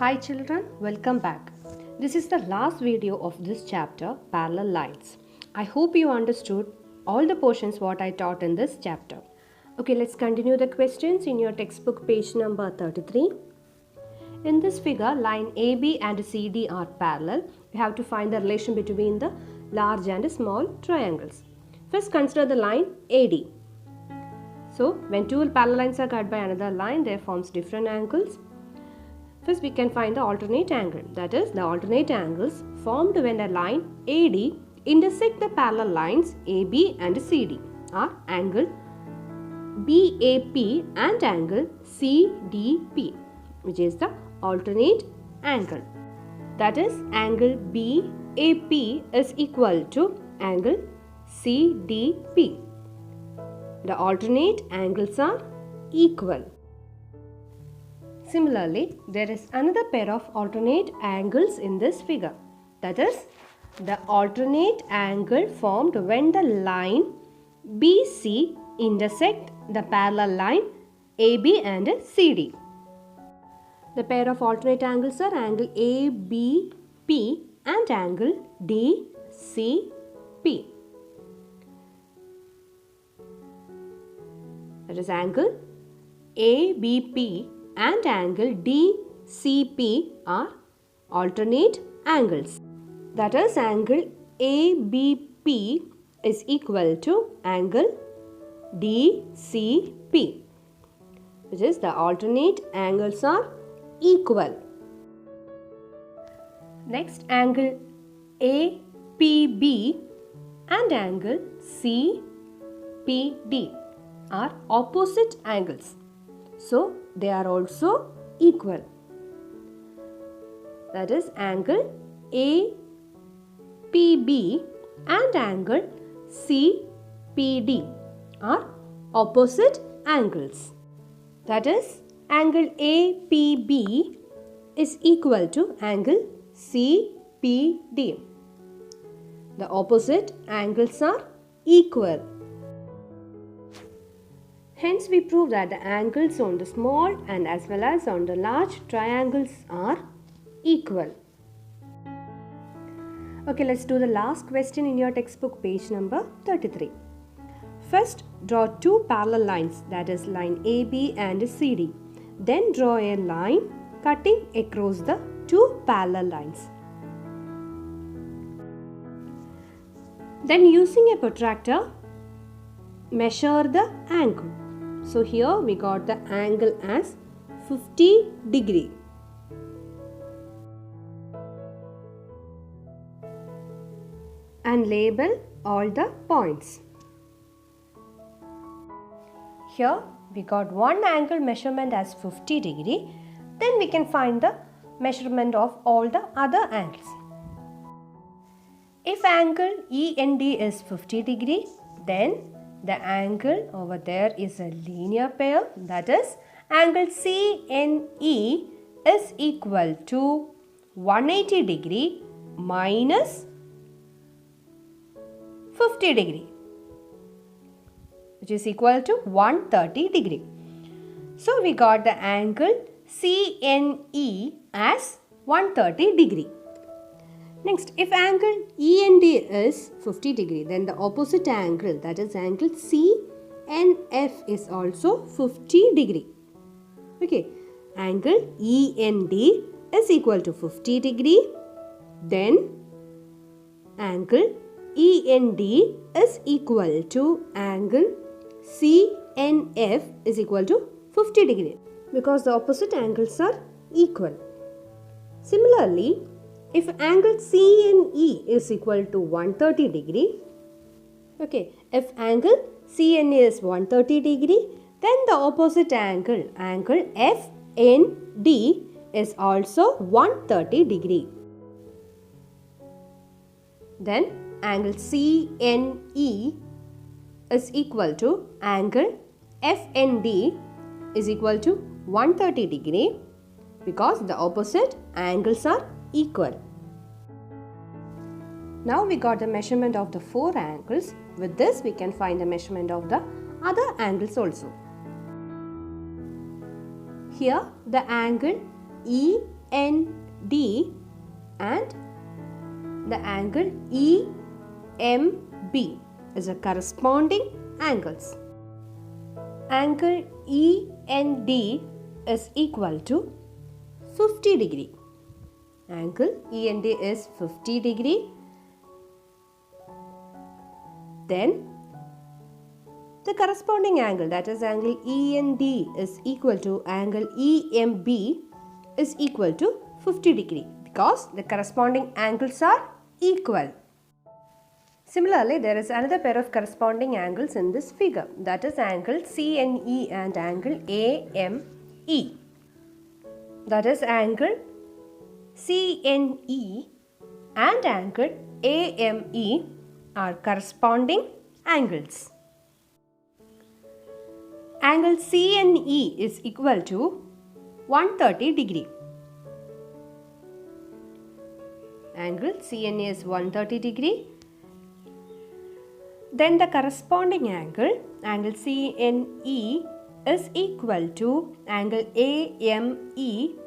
Hi children, welcome back. This is the last video of this chapter, Parallel Lines. I hope you understood all the portions what I taught in this chapter. Okay, let's continue the questions in your textbook page number 33. In this figure, line AB and CD are parallel. You have to find the relation between the large and small triangles. First, consider the line AD. So, when two parallel lines are cut by another line, they forms different angles. First, we can find the alternate angle. That is, the alternate angles formed when a line AD intersect the parallel lines AB and CD are angle BAP and angle CDP, which is the alternate angle. That is, angle BAP is equal to angle CDP. The alternate angles are equal. Similarly, there is another pair of alternate angles in this figure. That is, the alternate angle formed when the line BC intersect the parallel line AB and CD. The pair of alternate angles are angle ABP and angle DCP. That is, angle ABP and angle DCP are alternate angles. That is, angle ABP is equal to angle DCP, which is the alternate angles are equal. Next, angle APB and angle CPD are opposite angles. So, they are also equal. That is, angle APB and angle CPD are opposite angles. That is, angle APB is equal to angle CPD. The opposite angles are equal. Hence, we prove that the angles on the small and as well as on the large triangles are equal. Okay, let's do the last question in your textbook, page number 33. First, draw two parallel lines, that is line AB and CD. Then draw a line cutting across the two parallel lines. Then, using a protractor, measure the angle. So, here we got the angle as 50 degree. And label all the points. Here we got one angle measurement as 50 degree. Then we can find the measurement of all the other angles. If angle END is 50 degree, then the angle over there is a linear pair. That is, angle CNE is equal to 180 degree minus 50 degree, which is equal to 130 degree. So, we got the angle CNE as 130 degree. Next, if angle END is 50 degree, then the opposite angle, that is angle CNF, is also 50 degree. Okay, angle END is equal to 50 degree. Then, angle END is equal to angle CNF is equal to 50 degree, because the opposite angles are equal. Similarly, if angle CNE is equal to 130 degree, okay, if angle CNE is 130 degree, then the opposite angle, angle FND, is also 130 degree. Then angle CNE is equal to angle FND is equal to 130 degree, because the opposite angles are equal. Now we got the measurement of the four angles. With this, we can find the measurement of the other angles also. Here, the angle CND and the angle EMB is a corresponding angles. Angle END is equal to 50 degree. Angle END is 50 degree. Then the corresponding angle, that is angle END, is equal to angle EMB is equal to 50 degree because the corresponding angles are equal. Similarly, there is another pair of corresponding angles in this figure, that is angle CNE and angle AME. That is angle CNE and angle AME are corresponding angles. Angle CNE is equal to 130 degree. Angle CNE is 130 degree. Then the corresponding angle, angle CNE is equal to angle AME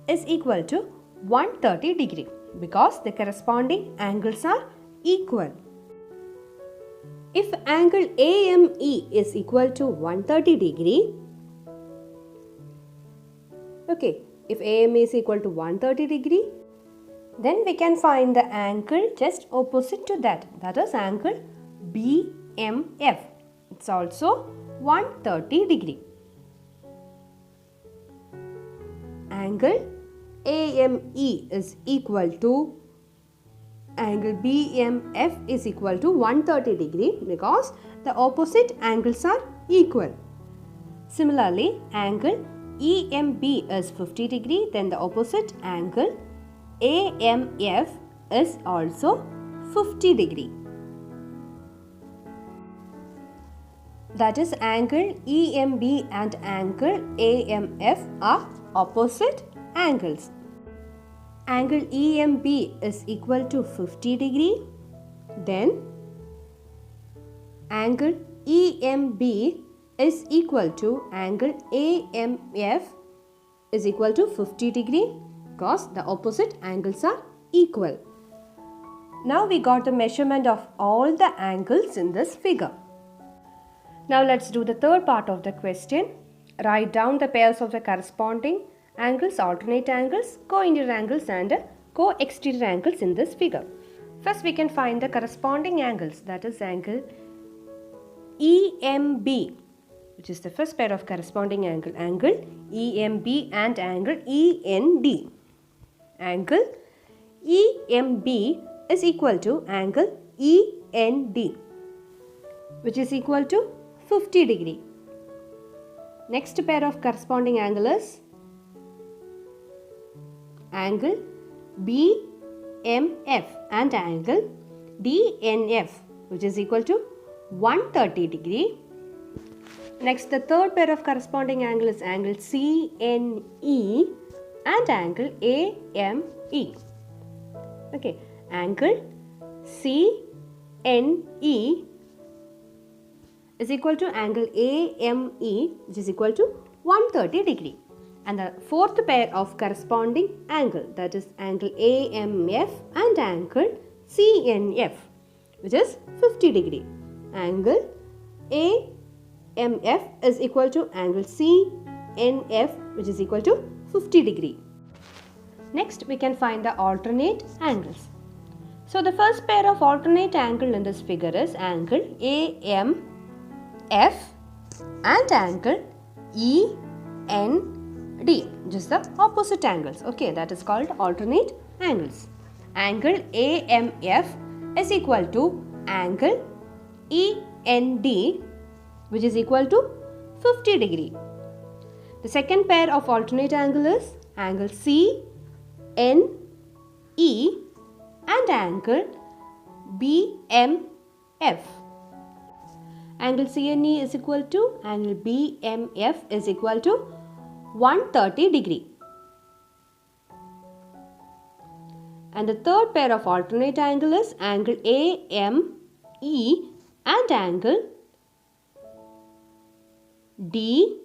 is equal to 130 degree because the corresponding angles are equal. If angle AME is equal to 130 degree, if AME is equal to 130 degree, then we can find the angle just opposite to that is angle BMF. It's also 130 degree. Angle AME is equal to angle BMF is equal to 130 degree because the opposite angles are equal. Similarly, angle EMB is 50 degree, then the opposite angle AMF is also 50 degree. That is angle EMB and angle AMF are opposite angles. Angle EMB is equal to 50 degree. Then angle EMB is equal to angle AMF is equal to 50 degree because the opposite angles are equal. Now we got the measurement of all the angles in this figure. Now let's do the third part of the question. Write down the pairs of the corresponding angles, alternate angles, co-interior angles and co-exterior angles in this figure. First we can find the corresponding angles, that is angle EMB, which is the first pair of corresponding angle, angle EMB and angle END. Angle EMB is equal to angle END, which is equal to 50 degree. Next pair of corresponding angle is angle BMF and angle DNF, which is equal to 130 degree. Next, the third pair of corresponding angle is angle CNE and angle AME. Angle CNE is equal to angle AME, which is equal to 130 degree. And the fourth pair of corresponding angle, that is angle AMF and angle CNF, which is 50 degree. Angle AMF is equal to angle CNF, which is equal to 50 degree. Next, we can find the alternate angles. So, the first pair of alternate angle in this figure is angle AMF and angle END, just the opposite angles. That is called alternate angles. Angle AMF is equal to angle END, which is equal to 50 degree. The second pair of alternate angle is angle CNE and angle BMF. Angle CNE is equal to angle BMF is equal to 130 degree. And the third pair of alternate angle is angle AME and angle DNF,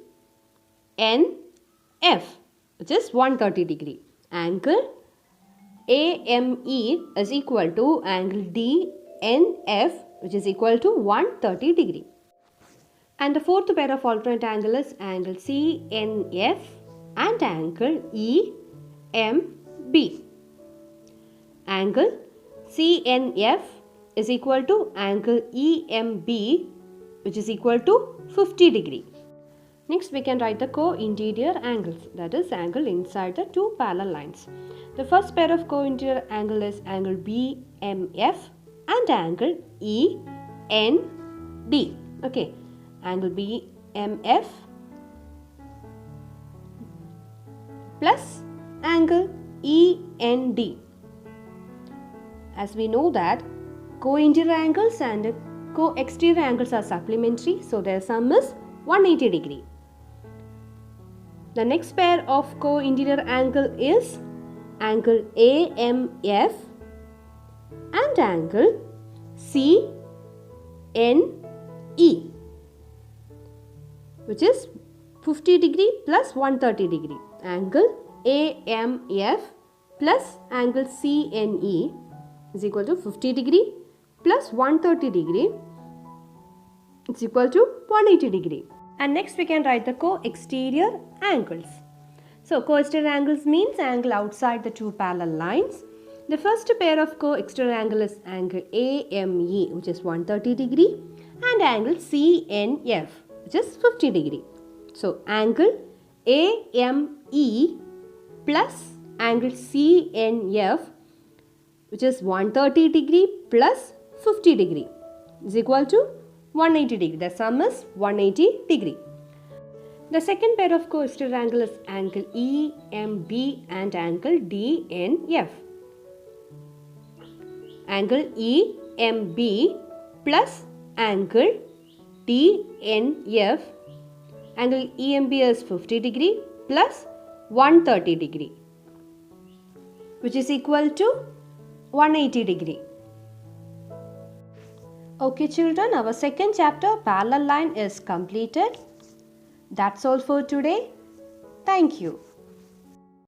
which is 130 degree. angle AME is equal to angle DNF, which is equal to 130 degree. And the fourth pair of alternate angle is angle CNF and angle EMB. Angle CNF is equal to angle EMB, which is equal to 50 degree. Next, we can write the co-interior angles, that is angle inside the two parallel lines. The first pair of co-interior angle is angle BMF and angle END. Okay, angle BMF plus angle END. As we know that co-interior angles and co-exterior angles are supplementary, so their sum is 180 degree. The next pair of co-interior angle is angle AMF and angle CNE, which is 50 degree plus 130 degree. Angle AMF plus angle CNE is equal to 50 degree plus 130 degree is equal to 180 degree. And next we can write the co-exterior angles. So co-exterior angles means angle outside the two parallel lines. The first pair of co-exterior angle is angle AME, which is 130 degree, and angle CNF, which is 50 degree. So angle AME plus angle CNF, which is 130 degree plus 50 degree, is equal to 180 degree. The sum is 180 degree. The second pair of co-exterior angle is angle EMB and angle DNF. Angle EMB plus angle DNF. Angle EMB is 50 degree plus 130 degree, which is equal to 180 degree. Okay children, our second chapter parallel line is completed. That's all for today. Thank you.